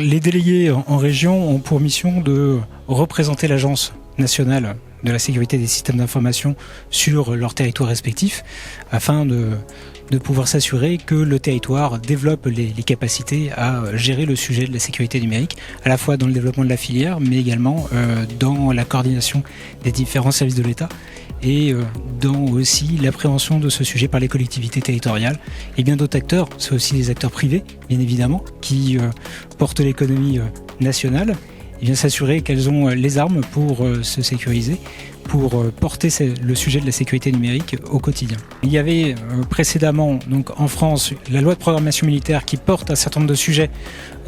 Les délégués en région ont pour mission de représenter l'Agence nationale de la sécurité des systèmes d'information sur leur territoire respectif afin de pouvoir s'assurer que le territoire développe les capacités à gérer le sujet de la sécurité numérique, à la fois dans le développement de la filière, mais également dans la coordination des différents services de l'État et dans aussi l'appréhension de ce sujet par les collectivités territoriales et bien d'autres acteurs. C'est aussi des acteurs privés, bien évidemment, qui portent l'économie nationale. Et bien s'assurer qu'elles ont les armes pour se sécuriser, pour porter le sujet de la sécurité numérique au quotidien. Il y avait précédemment donc en France la loi de programmation militaire qui porte un certain nombre de sujets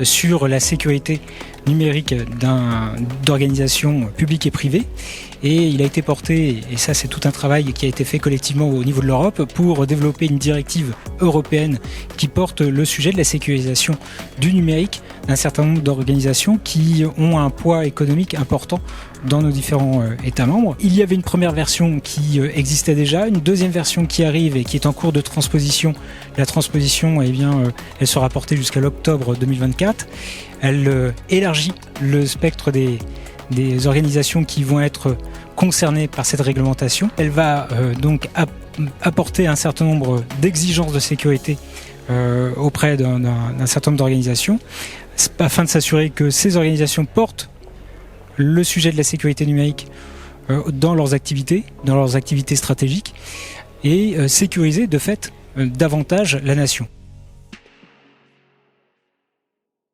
sur la sécurité numérique d'organisations publiques et privées. Et il a été porté, et ça c'est tout un travail qui a été fait collectivement au niveau de l'Europe, pour développer une directive européenne qui porte le sujet de la sécurisation du numérique d'un certain nombre d'organisations qui ont un poids économique important dans nos différents États membres. Il y avait une première version qui existait déjà, une deuxième version qui arrive et qui est en cours de transposition. La transposition, elle sera portée jusqu'à l'octobre 2024. Elle élargit le spectre des organisations qui vont être concernées par cette réglementation. Elle va donc apporter un certain nombre d'exigences de sécurité auprès d'un certain nombre d'organisations afin de s'assurer que ces organisations portent le sujet de la sécurité numérique dans leurs activités stratégiques et sécuriser de fait davantage la nation.